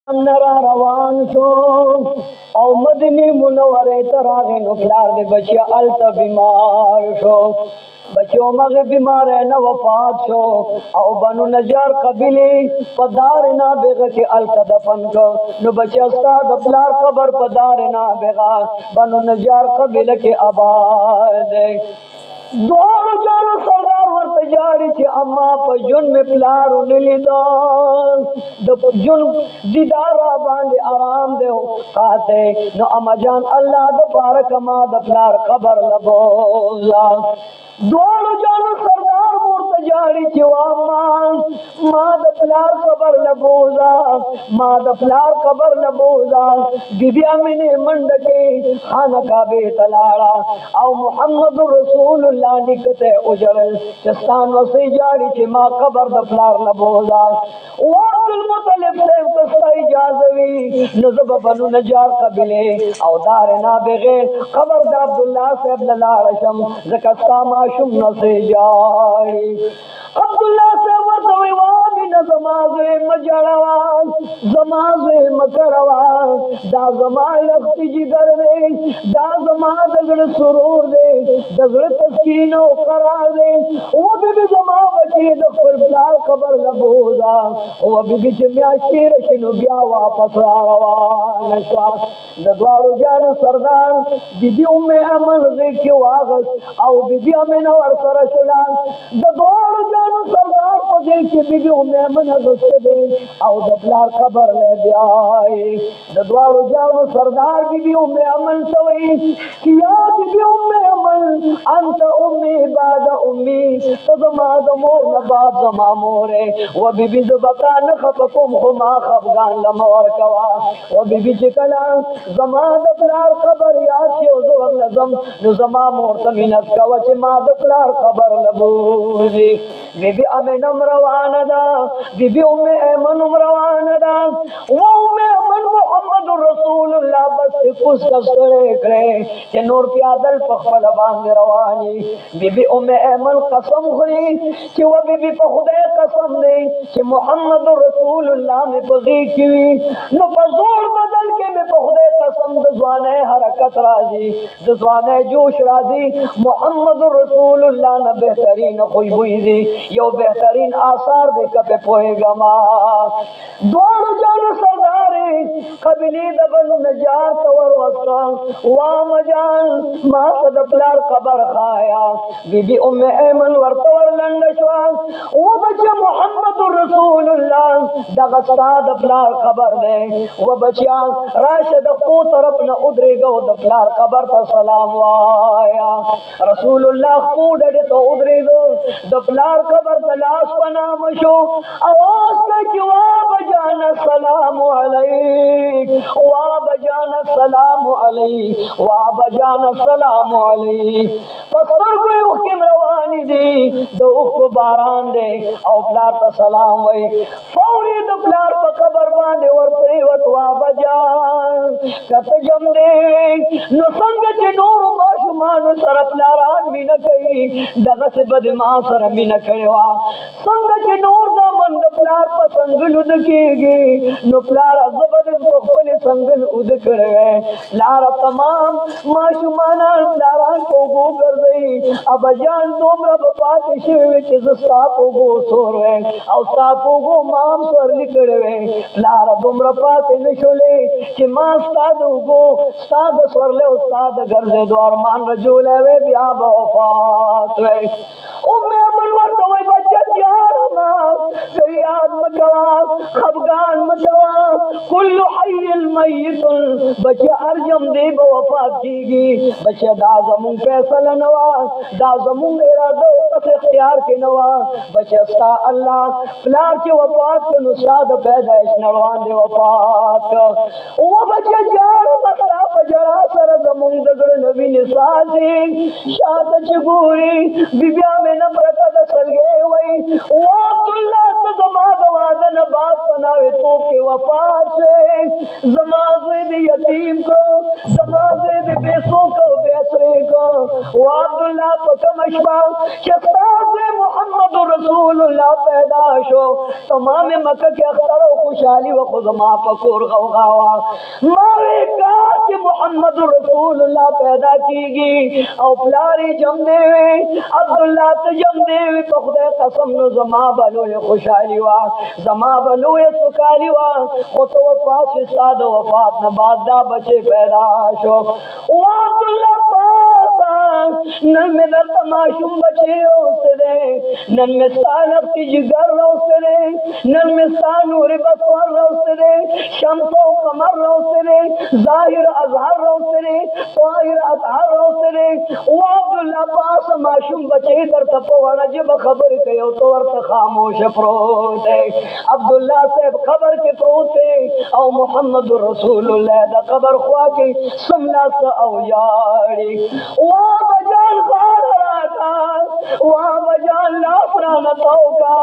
नरा रवान शो और मदनी मुनवरे तरागे नुकलार दे बचिया अलत बीमार शो बच्चों मगे बीमार है न वफात शो और बनु नजार कबिले पदार ना बेगा के अलत दफन को नु बच्चा साद अपलार कबर पदार ना बेगा बनु नजार कबिले के आबाद दोनों जानो सरदार वर तैयारी थी अम्मा पर जुन में प्यार उन्हें दो जुन दीदारा बांधे आराम दे खाते न अम्मा जान अल्लाह दो पार कमा दो प्यार खबर लबोला दोनों जानो सरदार वर तैयारी थी अम्मा माँ दो प्यार खबर लबोला माँ दो प्यार खबर लबोला दिव्या मैंने मंडके खाना का बेतलाड़ा और मोहम्मद रसूलुल्लाह निकते उजड़ल चस्तान वसी जारी चे माँ खबर दफलार लबोला वादुल मुतलिब से कस्ता इजाजवी नजब बनु नजार कबिले औदार ना बगैर खबर दा अब्दुल्लाह से अब्दुल्लाह रशम जकस्ता माशुम नसे जारी अब्दुल्लाह से वतवे वामी न जमाज़े मजड़वान जमाज़े मकरवान दा जमा लफ्ती जिगर दे दा जमा दगड़ सुरूर दे दगड़ तस्कीनो करार दे वो भी जमा बची दफर बिलाल खबर लबोजा वो भी जमिया शेर शिनु बिया वापस आवान श्वास दद्वारो जान सरदार बीबी उम्मे अमन दे क्यों आगस आओ बीबी अमन और सरशलान दद्वारो जान सरदार को देख के बीबी उम्मे अमन हजरत दे आओ दफलार खबर ले जाए दद्वारो जान सरदार बीबी उम्मे अमन सवई किया बीबी उम्मे अमन अंत उम्मी बाद उम्मी तजमा दमो नबाद जमा मोरे वो बीबी जबका न खपकुम खुमा खफगान लमोर कवा वो बीबी चिकला जमा दफलार खबर याद के उजो नजम न जमा मोर तमिनत कवच मा दफलार खबर लबूजी बीबी अमेनम रवाना दा बीबी उम्मे ऐमन रवाना दा वो उम्मे अमन मोहम्मद रसूलुल्लाह बस कुछ कसरे करे के नूर प्यादल पखल बांध रवानी बीबी उम्मे ऐमन कसम खुली कि वो बीबी पर खुदा कसम दे कि मोहम्मद रसूलुल्लाह में बगी की न फजूल बदल के में खुदा कसम दजवाने हरकत राजी दजवाने जोश राजी मोहम्मद रसूलुल्लाह ने बेहतरीन खुशबू दी यो बेहतरीन आसार दे कपे पोएगा माँ दोनों जानो सरदारी कबिली दबन नजार तवर वस्ता वाम जान माँ सदपलार खबर खाया बीबी उम्मे ऐमन वर्तवर लंडशवा वो बच्चा मोहम्मद रसूलुल्लाह दगस्ता दपलार खबर दे वो बच्चा राशिद को तरफ न उधरेगा दपलार खबर पर सलाम वाया रसूलुल्लाह को डरे तो उधरेगा दपलार खबर तलाश पना मशो आवाज का क्यों बजाना सलाम अलैक वा बजाना सलाम अलैक वा बजाना सलाम अलैक पत्थर को हुक्म रवानी दी दो को बारान दे और प्लार का सलाम वही फौरी दो प्लार पर खबर बांधे और प्रेवत वा बजान कत जम दे न संग के नूर माशुमान सर प्लारान भी न कही दगा से बदमा सर भी न करेवा संग के नूर दा मन प्लार पर संगल उद केगी नो प्लार जबरदस्त को अपने संगल उद करवे लारा तमाम माशुमाना प्लारान को गो कर दई अब जान तोमरा बात शिवे के जस्ता को गो सोरवे और सा को गो माम सर निकड़वे लारा तुमरा पात न छोले कि मां साद गो साद सरले उस्ताद घर दे द्वार मान रजूले वे बिया वफात वे उम्मे अमन वर तो बच्चा यार ना फरियाद मचवा खफगान मचवा कुल्लु हय्यिल मय्यित बच्चा अर्जम दे वफात कीगी बच्चा दाजमु फैसल नवा दाजमु इरादा कस इख्तियार के नवा बच्चा सा अल्लाह प्लार के वफात को नुसाद पैदाइश नवान दे वफात वो बच्चा यार मसला बजरा सर जमुन दगड़ नबी निसाजी शाद चगूरी बिबिया में नफरत दसल गए वही ओ अब्दुल्ला तो जमा दवादन बात बनावे तो के वफा से जमाजे दे यतीम को जमाजे दे बेसों को बेसरे को ओ अब्दुल्ला पकमशवा शताज़े मोहम्मद रसूलुल्लाह पैदा शो तमाम मक्का के अख्तर व खुशहाली व खुजमा पकोर गौगावा मारे का कि मोहम्मद रसूलुल्लाह पैदा कीगी और प्यारी जमदे अब्दुल्ला तो जमदे खुदा कसम न जमा बलो खुशहाली वा जमा बलो सुखाली वा वो तो वफात साद वफात न बादा बचे पैदा शो ओ अब्दुल्ला पास नन में दर तमाशुम बचे रोसरे नन में सानब की जिगर रोसरे नन में सानूर बसवर रोसरे शम्सो कमर रोसरे जाहिर अजहर रोसरे ताहिर अतहर रोसरे ओ अब्दुल्ला पास माशुम बचे दर तपो जब खबर कयो तो अर्थ खामोश प्रोत है अब्दुल्ला से खबर के प्रोत है और मोहम्मद रसूलुल्लाह दा खबर ख्वा के सुमला सा औ यारी वहाँ बजान वहाँ बजान लाफरान तौका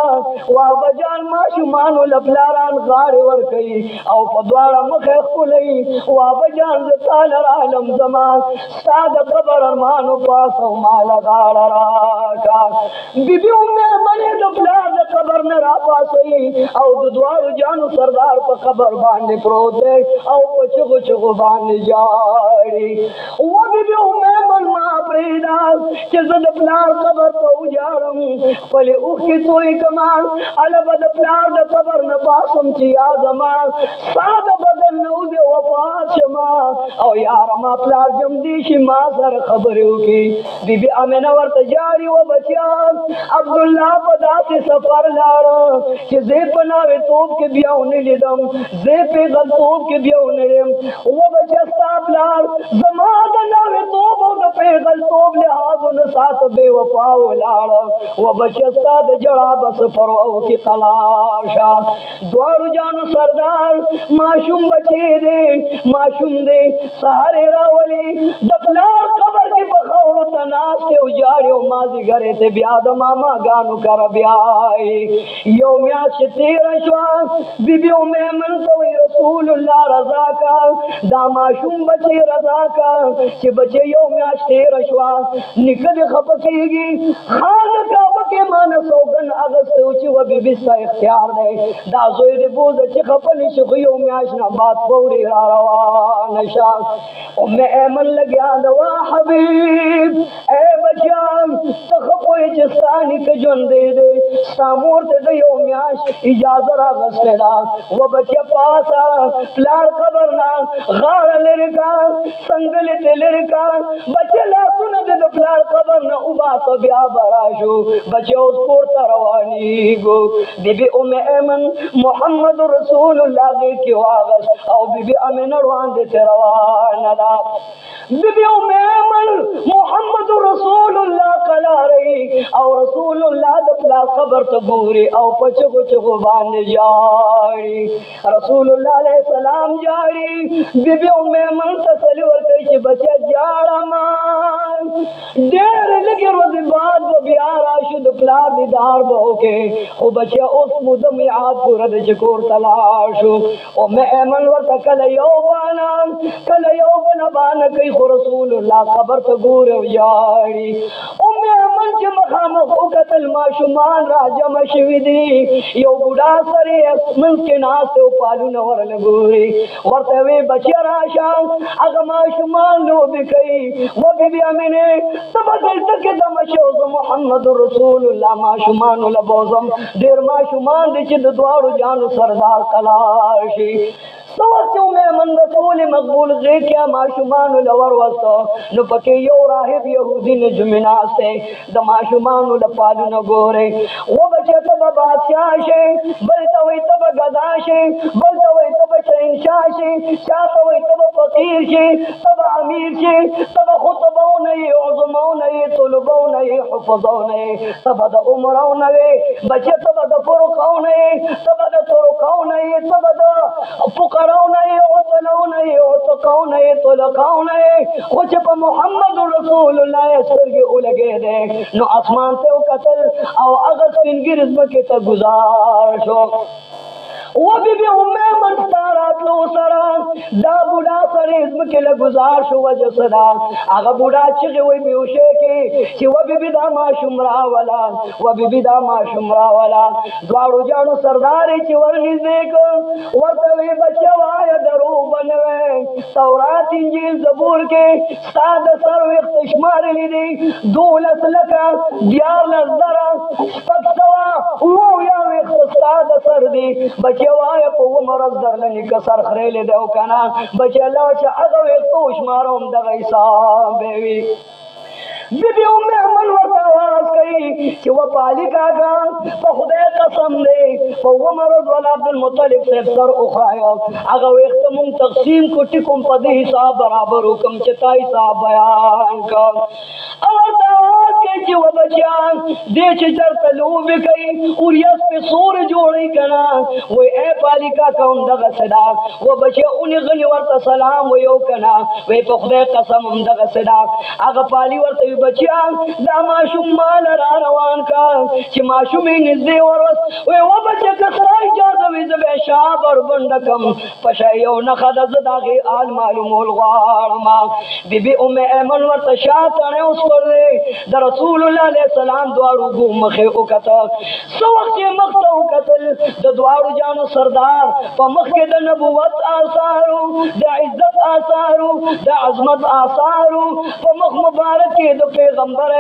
वहाँ बजान माशुमान लफलारान गार वर कई और पद्वारा मखे खुलई वहाँ बजान ताल आलम जमान साद खबर अरमान पास माला गार राका बीबी उम्मे मने लफलार खबर न रा पासई और द्वार जानू सरदार पर खबर बांधे प्रोते और पचगो चगो बांधे जारी वो बीबी उम्मे मन मा प्रेदा के जद प्लार खबर तो उजारम पले उखी तोई कमाल अल बद प्लार द खबर न पासम ची आजमान साद बदल न उदे वफात शमा और यार मा प्लार जमदीशी मा सर खबर की बीबी अमेना वर्त जारी वो बचिया अब्दुल्ला पदा से सफर लारो कि जे बनावे तोब के बियाउने लिदम जे पे गल तोब के बियाउने लेम वो बचिया सापलार जमाद नावे तोब और पे गल तोब ले हाजुन साथ बेवफाओ लाड़ वो बचिया साथ जड़ा बस परवाओ की तलाशा द्वार जान सरदार माशूम बचे दे सहारे रावली दफलार खबर की बखाओ तनास के उजाड़ो माजी घरे ते ब्याद मामा गानु कर ब्याई यो म्याश तेरा श्वास बीबियों में मन तो रसूलुल्लाह रजा का दामाशुम बचे रजा का कि बचे यो म्याश तेरा श्वास निकल खपकेगी खान का बके मान सोगन अगस्त उची व बीबी सा इख्तियार दे दाजोई दे बोझ च खपनी शुयो म्याश ना बात पौरी रवा नशा उम्मे ऐमन लग्या दवा हबीब ए बजान तखपोए जसानी के जन दे सामोर ते यो म्याश इजाजरा गसलेदा वो बच्चा पासा प्लार खबर ना गार लेरका संगले ते लेरका बच्चे ला सुन दे प्लार खबर ना उबा तो ब्या बराशो बच्चे उस पोरता रवानी गो बीबी उम्मे ऐमन मोहम्मद रसूलुल्लाह के वागस और बीबी अमीना रवान दे रवाना दा बीबी उम्मे ऐमन मोहम्मद रसूलुल्लाह कला रही और रसूलुल्लाह दपला खबर तो गोरी और पचगो चगो बांध जारी रसूलुल्लाह अलैहि सलाम जारी बीबी उम्मे ऐमन तसली वर कई बच्चा जाड़ा मान देर लगे रोज बाद वो बियार आशुद प्ला दीदार बहोके ओ बच्चा उस मुदम याद पुरद जकोर तलाशो ओ मैं ऐमन वर तकल यो बना कई रसूलुल्लाह खबर तो गोर यारी उम्मे ऐमन के मकाम को कतल माशुमान राजा मशविदी यो बुढ़ा सरे असमन के नास तो पालू नवर लगोरी वर्तवे बच्चा राशा अगर माशुमान लो बिकई वो बीबी अमीने तब गलत के दमशो मोहम्मद रसूलुल्लाह माशुमान लबोजम देर माशुमान दे चिद द्वार जान सरदार कलाशी सवचो में मन रसूल मकबूल जे क्या माशुमान लवर वसो न पके यो राहिब यहूदी ने जुमिना से द माशुमान ल पालू न गोरे वो बचे तब बादशाह शे बलता वही तब गदा शे बलता वही तब शहंशाह शे चाहता वही तब फकीर शे तब अमीर शे तब खुतबो नहीं उज़मो नहीं तुलबो नहीं हुफज़ो नहीं तब द उमरो नहीं बचे तब द फुरकाओ नहीं तब द तुरकाओ नहीं तब द कौन है वो तलौन है वो तो कौन है तो लकाउन है कुछ पर मोहम्मद रसूलुल्लाह स्वर्ग उलगे दे नो आसमान से وکتل او هغه سپین ږیري ځمکې ته گزار شو. و بی بی من ستارات لو سرا دا بودا سره ازمکه لگزار شو وجه صدا آغا بودا چغی وی بیوشه کی چی و بی بی دا ما شمرا ولا و بی بی دا ما شمرا ولا دوارو جانو سرداری چی ورنیز دیکو ورطوی بچه وای درو بنوے تورات انجیل زبور کے ساد سر وقت شمار لی دی دولت لکا دیار لزدرا سپک سوا او یا وقت ساد سر دی بچه وای په عمر در لنی کسر خریل دیو کنا بچه الله چې هغه وختو شماروم دغه حساب وی بی بی من ورته आवाज کوي چې و پالي کاکا په خدای قسم دی په عمر ول عبد المطلب صاحب سر اوخایا هغه وخت مون تقسیم کوټی کوم په دې حساب برابر حکم چتا حساب بیان کا اور آواز کوي چې و بچان دې چې چرته لوب کوي او یس په سور جوړی کنا و اے پالي کاکا هم دغه صدا و بچي اونې غني ورته سلام و یو کنا و په خدای قسم هم دغه صدا هغه پالي ورته بچیان دا ماشوم مال را روان کا چې ماشومې نږدې ورس وې و بچه کسرای اجازه وې زبې شابر بندکم پښه یو نه خد زداغي آل معلومول غواړم بیبي ایمن ورته شاته اوس پرې د رسول الله علیه السلام دواړو ګو مخه وکړه سو وخت مخ ته وکړل د دواړو جانو سردار په مخ کې د نبوت آثارو د عزت آثارو د عظمت آثارو په مخ مبارک کې د پیغمبر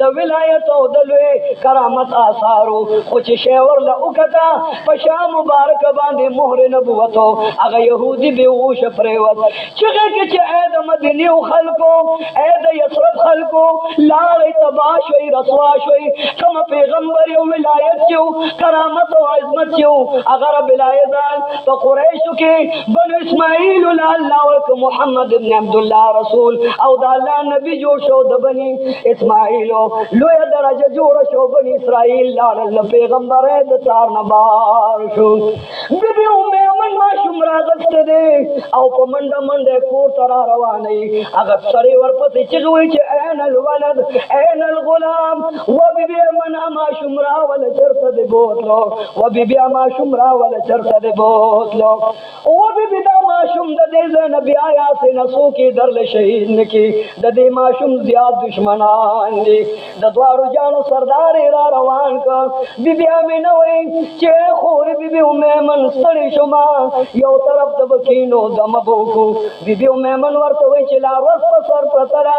د ولایت او د لوی کرامت آثارو خو چې شیور له وکړه په شام مبارک باندې مهر نبوت هغه يهودي به وش پریوت چې چې اې د مدینه خلکو اې د یثرب خلکو لارې تباہ شوي رسوا شوي کوم پیغمبر او ولایت چې کرامت او عظمت چې هغه رب العزت په قریشو کې بنو اسماعیل الله او محمد ابن عبد الله رسول او د الله نبی جوړ شو د بني اسماعیل لوی درجه جوړ شو بني اسرائیل لاله پیغمبر د تار نبار شو بیبي من ما شمرا غست دي او په منډه منډه کور تر رواني هغه سړی ورپسې چغوي چې عین الولد عین الغلام و بیبي من ما شمرا ولا چرته دی بوتلو و بیبي ما شمرا ولا چرته دی بوتلو او بیبي دا ما شوم د دې نبی آیا سي نسو کې درل شهید نکي د دې ما شوم زیات دشمنان دي د دوارو جانو سردار را روان کا بیبي امینه وای چې خور بیبي من ستړي شوما یو طرف د بکینو د مبوکو بیبي من ورته وای چې لا ورس په سر پترا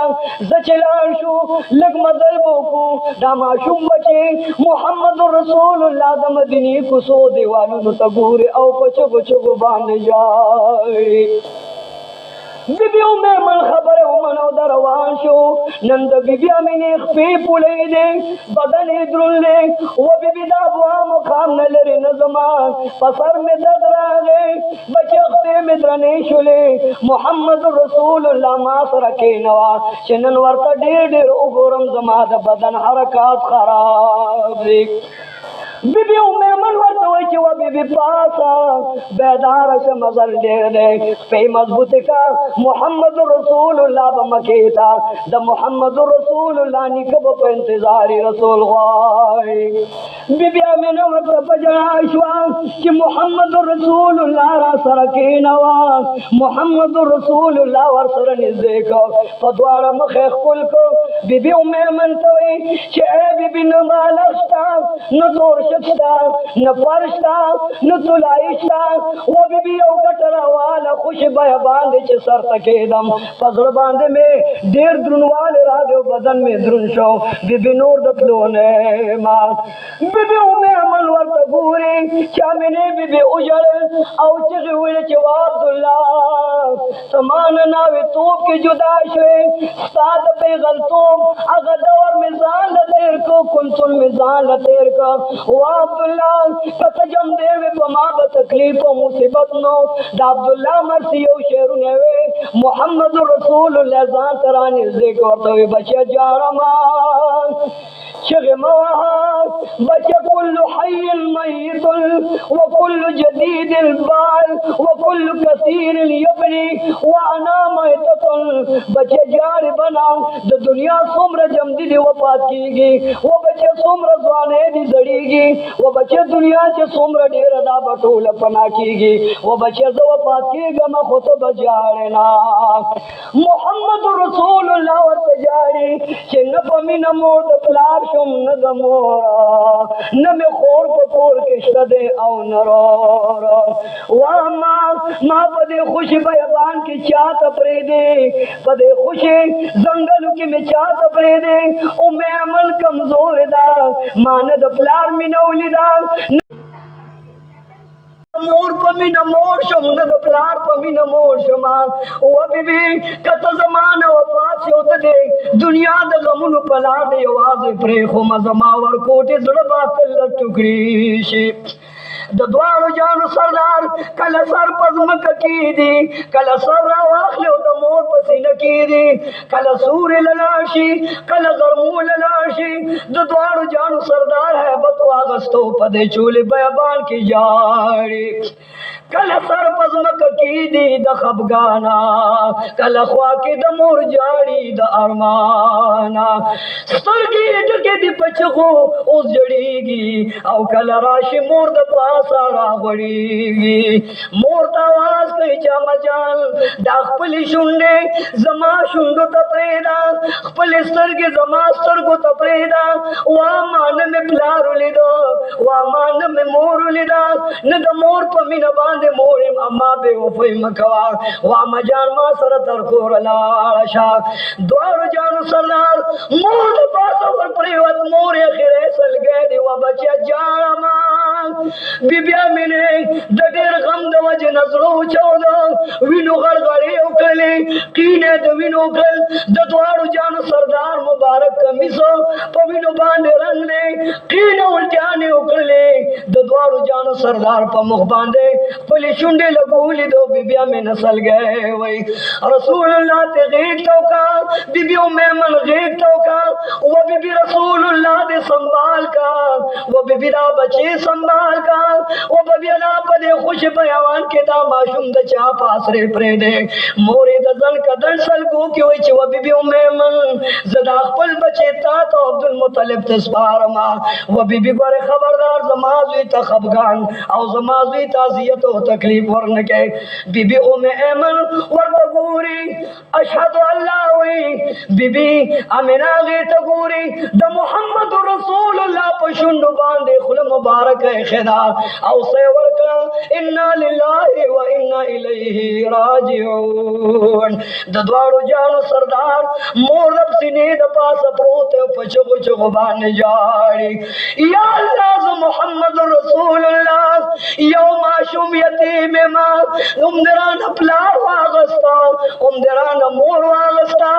زچلان شو لګ مدل بوکو دا ما شوم بچي محمد رسول الله د مدینه کو سو دیوالو ته ګور او پچو پچو باندې جاي بیبی من خبر منو در روان شو نند بیبی امینی خفی پولی دے بدن درون لے و بیبی دا بوا مقام نلر نظمان پسر میں دد راگے بچے خفی میں درنے شلے محمد رسول اللہ ما سرکے نوا چنن ورطا دیر دیر اگورم زماد بدن حرکات خراب دے بیبی من ورته وای چې و بیبي پاسا بیدار شه مزل ډېر دی په مضبوط کا محمد رسول الله بمکیتا د محمد رسول الله نکب په انتظار رسول غوای بیبي امنه ورته بجا شو چې محمد رسول الله را سره کینوا محمد رسول الله ور سره نږدې کو په دواړه مخ خپل کو بیبي من ته وای چې اے بیبي نو مالښتا نو تور شتا نہ فرشتا نہ تلائشتا وہ بی او کٹرا والا خوش بیا باندے چ سر تکیدم پزړ باندې میں ډیر درنوال راغو بدن میں درن شو بی نور دتلونه ما بی من ورته ګوري چا مینه بی اوجل او چې ویل چې عبد الله سمان ناوي توپ کې جدا شوه سات په غلطوم هغه دور میزان لتیر کو کنتل میزان لتیر کو عبداللہ کتجم دے وے پما بتکلیف و مصیبت نو دا عبداللہ مرسی او شیرو نیوے محمد رسول اللہ زان ترانی ذکر ورطوی بچے جارما چغ مواہا بچے कुल्लु हय्यिन मय्यितुन व कुल्लु जदीदिल बाल व कुल्लु कसीरिल यबनी व अना मैततुन। बच्चे जार बना द दुनिया सोमर जमदी दी वफात कीगी, वो बच्चे सोमर जवाने दी जड़ीगी, वो बच्चे दुनिया से सोमर ढेर दा बटोल पना कीगी, वो बच्चे जो वफात कीगा मैं खुद बजारे ना। मोहम्मद रसूलुल्लाह तजारी che न पमी न मोर द प्लार शुम न द मोरा न में खोर पतोर के शदे औ न रो वाह माँ पदे खुश बयान की चात अपरे दे पदे खुश जंगल की में चात अपरे दे ओ मैं अमल कमजोर दा मान द प्लार में नौली दा मोर पमी न मोर शम न प्लार पमी न मोर शमा ओ बीबी कत जमान वफात होत दे दुनिया द गमुन पला दे आवाज प्रे खो मजमावर कोटे जुड़ बात टुकड़ी शे द द्वार जान सरदार कल सर पजमक की दी कल सर वाखले द मोर पसीना की दी कल सूर ललाशी कल गरमू ललाशी द द्वार जान सरदार है बतवा गस्तो पदे चूले बयाबान की जाड़ी कल सर पजमक की दी द खबगाना कल ख्वा की द मोर जाड़ी द अरमाना सरगी डके दी पचको उस जड़ीगी औ कल राशि मोर द सारा बड़ी मोर आवाज कही चा मजाल दाख पली शुंडे जमा शुंडो तपरेदा पले सर के जमा सर को तपरेदा वा मान में प्लार उलिदो वा मान में मोर उलिदा न द मोर पमी न बांधे मोर अम्मा बे वफई मकवा वा मजान मा सर तर को लाशा द्वार जानो सरदार मोर द पास और प्रेवत मोर खिरे सल गए दी वा बच्चा जाना मान बिबिया मैंने दडेर गम दवज नजरो चौदो विनो गड़गड़े उकले कीने द विनो गल दद्वार जान सरदार मुबारक कमिसो पविनो बांधे रंग ले कीने उल्टाने उकले दद्वार जान सरदार प मुख बांधे पले शुंडे लगूली दो बिबिया में नसल गए वही रसूलुल्लाह ते गीत का बिबियो में मन गीत का वो बिबी रसूलुल्लाह दे संभाल का वो बिबी दा बच्चे संभाल का वो बबियला पदे खुश बयान के दा माशूम द चा पासरे प्रेदे मोरे द जन कदन सल को क्यों च वो बिबियो में मन जदा खपल बचे ता तो अब्दुल मुत्तलिब तस्बार मा वो बिबी गोरे खबरदार जमाजुई त खफगान औ जमाजुई ताजियत ओ तकलीफ वरन के बिबी ओ में ऐमन वर तगूरी अशहदु अल्लाह हुई बिबी अमीना गे तगूरी द मोहम्मद रसूलुल्लाह पशुंड बांधे खुल मुबारक है खिदा औ से वर्का इन्ना लिल्लाहि व इन्ना इलैहि राजिऊन द द्वारो जानो सरदार मोर रब सिने द पास प्रोते पचो चो बान जाड़ी या अल्लाह मोहम्मद रसूलुल्लाह यो माशूम यतीम मा उमदरान प्लार वागस्ता उमदरान मोर वागस्ता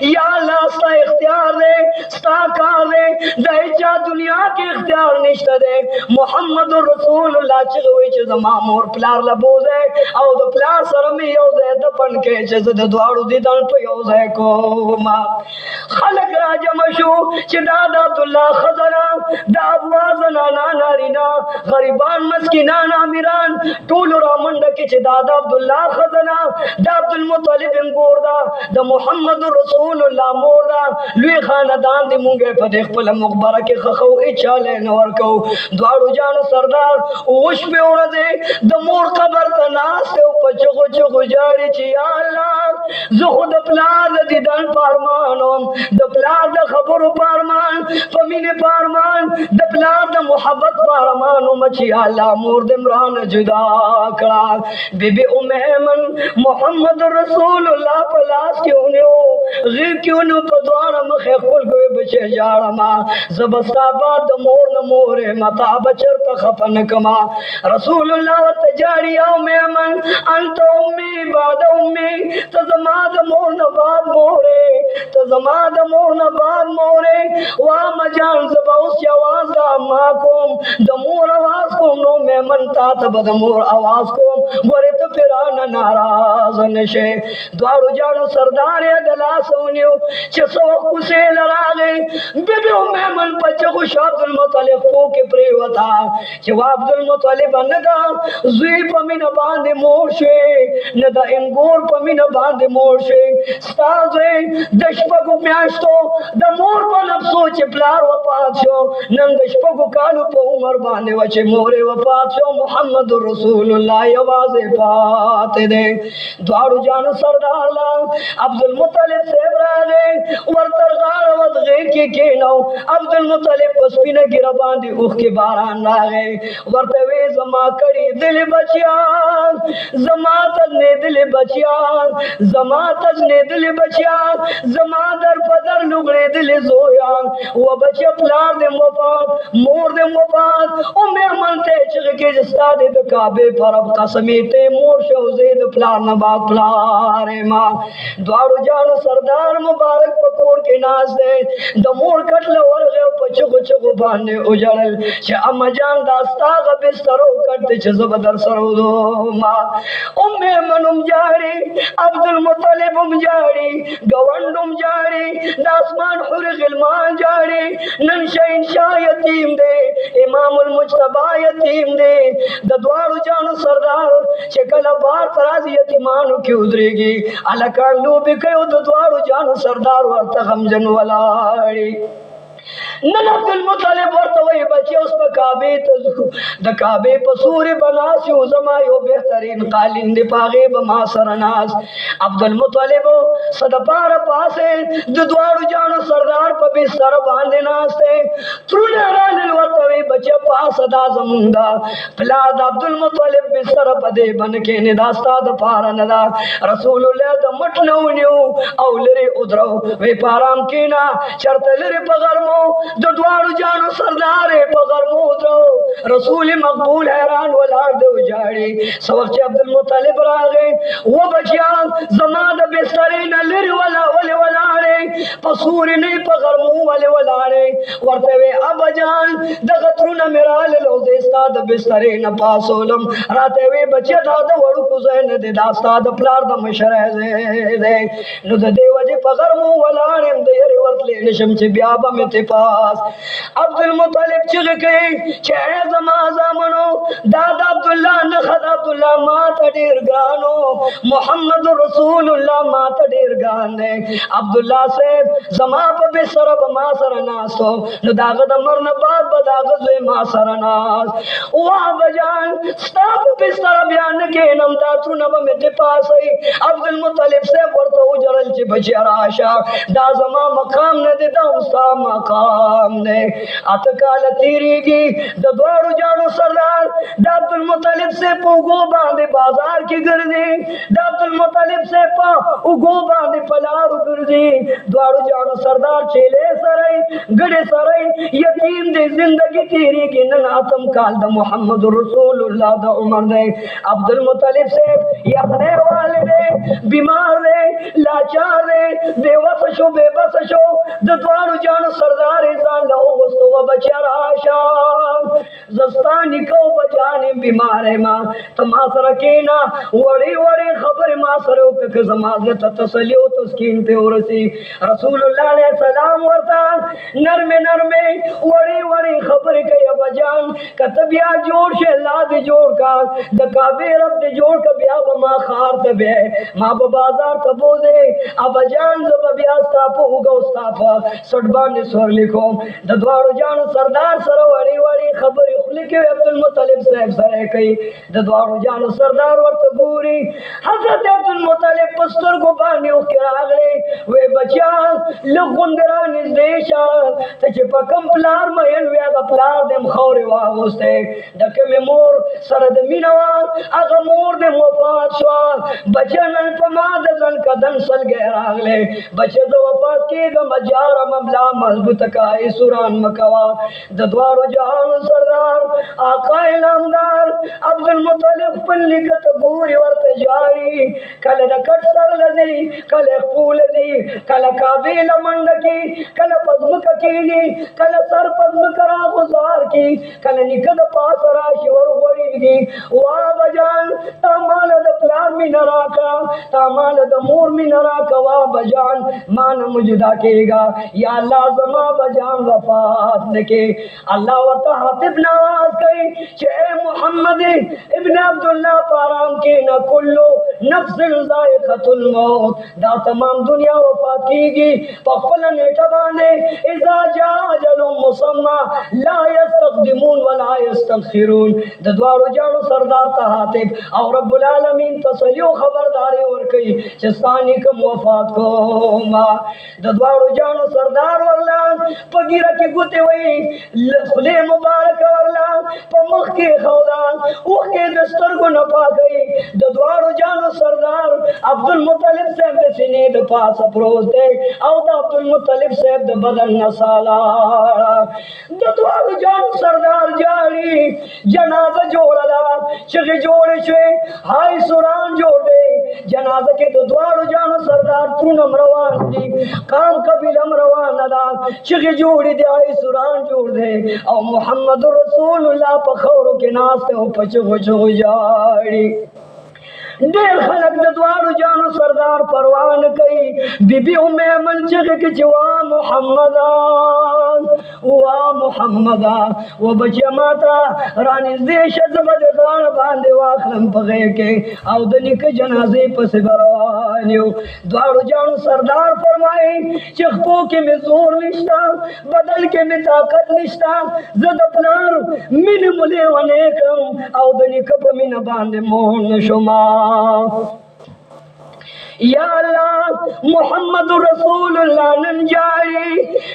या अल्लाह सा इख्तियार दे सा कार दे दहिचा दुनिया के इख्तियार निश्त दे मोहम्मद रसूलुल्लाह चगवे च जमा मोर प्लार लबोजे औ द प्लार सरमी यो जे द पन के च द द्वारू दी दल पे यो जे को मा खलक राज मशू च दादा अब्दुल्ला खजरा दा अबवाज नाना नारिना गरीबान मस्किना नामिरान टूल रामंड के च दादा अब्दुल्ला खजना दा अब्दुल मुत्तलिब गोरदा द मोहम्मद रसूलुल्लाह मोरदा लुई खानदान दे मुंगे पदे खपल मुखबरा के खखो इचाले नवर को द्वारू जान सरदार ओश पे उड़ दे द मोर कबर तनास से पचो चो जाड़ी ची अल्लाह जो खुद प्लाद दी दन पारमानो द प्लाद खबर पारमान पमीने पारमान द प्लाद मोहब्बत पारमानो मची अल्लाह मोर दे इमरान जुदा करा बीबी उम्मेमन मोहम्मद रसूलुल्लाह पलास क्यों ने गिर क्यों न पदवार मखे खुल गए बचे जाड़ा मा जबस्ताबाद मोर न मोरे मता बचर तखपन कमा रसूलुल्लाह तजारिया में मन अंत उम्मी बाद उम्मी तजमाद मोर न बाद मोरे तजमाद मोर न बाद मोरे वा मजान जबाउस आवाज दा माकुम द मोर आवाज को नो में मन ता तब द मोर आवाज को गोरे तो फिर न नाराज नाजन शे द्वारो जानो सरदार दला सोनियो चसो कुसे लरागे बिबी मेमन बच्चे को अब्दुल मुत्तलिब को के प्रेवता जब अब्दुल मुत्तलिब नदा जुई पमिन बांधे मोर्शे नदा इंगोर पमिन बांधे मोर्शे स्ताजे दशपगु म्यास्तो द मोर पर नफ्सो चिपलार वफात शो नंग दशपगु कालू पे उमर बांधे वचे मोरे वफात शो मोहम्मद रसूलुल्लाह आवाज़ पात दे द्वारू जान सरदार ला अब्दुल मुत्तलिब से बरागे वर्तर गार वद गे के नो अब्दुल मुत्तलिब पसपी न गिरा बांधे उख के बारान लागे वर्ते वे जमा करी दिल बचिया जमा तजने दिल बचिया जमा तजने दिल बचिया जमा दर पदर लुगड़े दिल जोया वो बचे प्लार दे वफात मोर दे वफात ओ मेहमान ते चग के जस्ता दे काबे पर अब कसमीते मोर शौजे दे प्लार न बाग प्लार मां द्वारो जान सरदार मुबारक पकोर के नाज दे द मोर कटल और गए पचुग चुग बाने उजड़ल छ अम्मा जान दास्ता ग बिस्तरो करते छ जबदर सरो दो मां उम्मे मनुम जाड़ी अब्दुल मुत्तलिब जाड़ी गवंडुम जाड़ी दासमान हुर गिलमान जाड़ी नंशा इंशा यतीम दे इमामुल मुज्तबा यतीम दे द द्वारो जान सरदार चकल बार तराज यतीमान की उदरेगी अलकर लो बिकयो द द्वारो जान सरदार वर्त गमजन वलाड़ी नन अब्दुल मुत्तलिब वर्तवई बचे उस पर काबे तजु द काबे पसूर बनासी उजमायो बेहतरीन कालिन दिपागे बमा सरनास अब्दुल मुत्तलिब सदपार पासे द द्वारो जानो सरदार पर बिस्तर बांधे नास्ते त्रुने रानिल वर्तवई बचे पास अदा जमुंदा प्लाद अब्दुल मुत्तलिब बिस्तर पदे बन के निदास्ता द पारा नदा रसूलुल्लाह द मटनौनियो औलरे उदरो वे पाराम कीना चरतलरे पगरमो द द्वारो जानो सरदार पगर मोदरो रसूल मकबूल हैरान वलार दे उजाड़ी सबक अब्दुल मुत्तलिब रागे वो बचिया जमाद बिस्तरे न लिर वला वले वलारे पसूर नहीं पगर मुंह वले वलारे वर्ते वे अब जान दगतरु न मिराल लोजेस्ता द बिस्तरे न पासोलम राते वे बचिया दाद वड़ु कुजैन दे दास्ता द प्लार द मशरह दे नु द देवजे पगर मुंह वलारे दे रे वर्तले निशम चे ब्याबा में ते पास अब्दुल मुत्तलिब चिग के छे जमाजा मनो दादा अब्दुल्ला नखद अब्दुल्ला मात डेर गानो मोहम्मद रसूलुल्लाह मात डेर गाने अब्दुल्ला से जमा पे बिसर बमा सरनासो न दागद मरन बाद बदागद वे मा सरनास वा बजान स्ताप बिसर बयान के नम दातु नब में ते पास है अब्दुल मुत्तलिब से वर्तो उजरल चे बचिया आशा दा जमा मकाम न दे दा उस्ता मकाम ने अतकाल तीरीगी द द्वारो जानो सरदार द अब्दुल मुत्तलिब से पोगो बांधे बाजार की गर्दी द अब्दुल मुत्तलिब से पा उगो बांधे पलार गर्दी द्वारो जानो सरदार चेले सरई गड़े सरई यतीम दे जिंदगी तेरी की ननातम काल द मोहम्मद रसूलुल्लाह द उमर दे अब्दुल मुत्तलिब से यखने वाले दे बीमार दे लाचार दे बेवस शो बेबस शो द द्वारो जानो सरदार इंसान लो वस्तो बचारा आशा जस्तानी को बजाने बीमार है मां तमासर के ना वड़ी वड़ी खबर मासरो के समाज तसलियो तस्कीन पे औरसी रसूलुल्लाह ने सलाम वरता नरमे वड़ी वड़ी खबर के बजान कतबिया जोड़ से लाद जोड़ का द काबे रब दे जोड़ का बिया बमा खार तबे मां बाजार तबोजे अबजान जब बिया स्तापो होगा उस्ताफा सडबा ने स्वर लिखो द द्वारो जान सरदार सरो वड़ी वड़ी खबर लिखे अब्दुल मुत्तलिब साहब सरे कई द द्वारो जान सरदार वर्त पूरी हजरत अब्दुल मुत्तलिब पस्तर को पानी उकरा गए वे बचा लुगुंदरा निर्देशा तचे पकम प्लार मयल वे प्लार देम खौरे वागोस्ते दके में मोर सरद मिनवा अग मोर दे वफात शवा बचन पमाद जन कदन सल गहरागले बचे दो वफात के गम जार मबला मजबूत का सुरान मकवा द द्वारो जान सरदार सरदार आका इनामदार अब्दुल मुत्तलिब पल्लिकत गोरी वर्त जारी कल रकट सर लदी कल फूल दी कल काबिल मंडकी कल पद्म ककीली कल सर पद्म करा गुजार की कल निकद पास राशिवर गोरी दी वा बजान तामाल द प्लान में नराका तामाल द मोर में नराका वा बजान मान मुजदा केगा या अल्लाह जमा बजान वफात नके अल्लाह वता हातिब नवाज कई che मोहम्मद इब्न अब्दुल्लाह पाराम के न कुल्लो नफ्सिन जायकातुल मौत दा तमाम दुनिया वफात कीगी पखल नेटा बांधे इजा जा अजलुम मुसम्मा ला यस्तक़दिमून वला यस्तखिरून द द्वारो जानो सरदार ता हातिब और रब्बुल आलमीन तसलियो खबरदारी और कई चस्तानी कम वफात को मा द द्वारो जानो सरदार वरला पगीरा के गुते वही खुले मुबारक वरला पमुख के खौदा उख के दस्तर को नपा गई द द्वारो जानो सरदार अब्दुल मुत्तलिब साहब दे सीने द पास अप्रोच दे औ द अब्दुल मुत्तलिब साहब द बदन नसाला द द्वारो जानो सरदार जारी जनाजा जोड़ला चगे जोड़े छे हाय सुरान जोड़ दे जनाजा के द द्वारो जानो सरदार तू नमरवान दी काम कबीलम रवान अदा चगे जोड़ी दे हाय सुरान जोड़ दे औ मोहम्मद रसूलुल्लाह पखौरो के नास्ते हो पचो पचो जाड़ी देर खलक द्वार जानो सरदार परवान कई बीबी उम्मे अमन चगे के जवा मोहम्मदा वो बच्चा माता रानी देश जबद गान बांधे वाखलम पगे के औदनी के जनाजे पस बरवानियो द्वार जानो सरदार फरमाए चखपो के में जोर निष्ठा बदल के में ताकत निष्ठा जद अपनार मिन मुले वने कम औदनी कप मिन बांधे मोहन शुमा या अल्लाह मोहम्मद रसूलुल्लाह नन जारी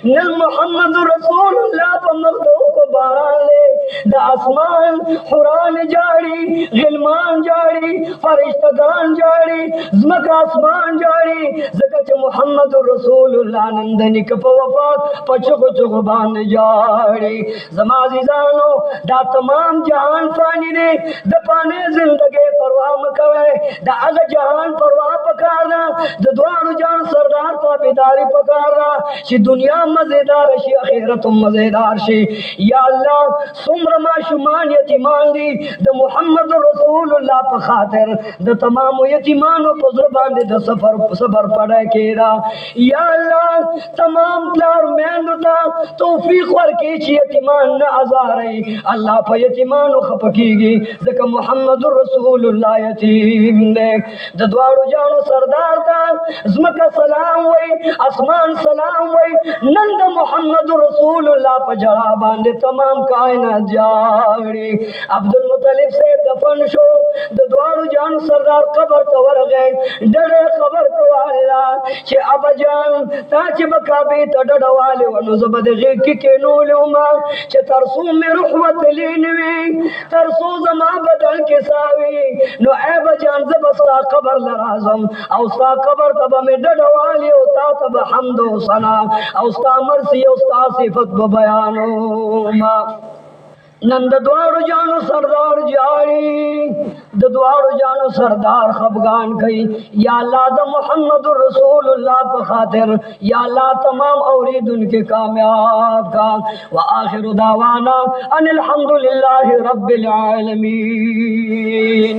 नल मोहम्मद रसूलुल्लाह पर मखदू को बाराले द आसमान हुरान जारी गिलमान जारी फरिश्तगान जारी जमक आसमान जारी जकच मोहम्मद रसूलुल्लाह नंदनी कप वफात पचुक चुक बान जारी जमाजी जानो दा तमाम जहान फानी दे द पाने जिंदगी परवाह मकवे द अग जहान परवाह पका द द्वार जान सरदार ताबेदारी पकारना शी दुनिया मजेदार शी आखिरत मजेदार शी या अल्लाह सुमर माशुमान यतीमान दी द मोहम्मद रसूलुल्लाह पर खातिर द तमाम यतीमानों पर जुबान दे द सफर पड़े केरा या अल्लाह तमाम प्यार मेहनता तौफीक वर के ची यतीमान न आजारे अल्लाह पर यतीमानों खपकीगी द मोहम्मद रसूलुल्लाह यतीम ने द द्वार जानो सरदार था जमका सलाम वही आसमान सलाम वही नंद मोहम्मद रसूलुल्लाह पर जड़ा बांधे तमाम कायनात जाड़ी अब्दुल मुत्तलिब से दफन शो द द्वार जान सरदार कबर तवर गए डरे कबर तो आला che abajan ta che bakabe ta dadawale wanu zabad ge ke nuluma che tarsu me ruhmat linwi tarsu zama badal ke sawi no abajan zabasta qabr larazam au sta qabr taba me dadawale o ta taba hamdu sana au sta mersi au sta sifat bayano ma नंद द्वार जानो सरदार जारी द द्वार जानो सरदार खफगान कई या अल्लाह द मोहम्मद रसूलुल्लाह पर खातिर या अल्लाह तमाम औरीद उनके कामयाब का व आखिर दावाना अनिल हम्दुलिल्लाहि रब्बिल आलमीन।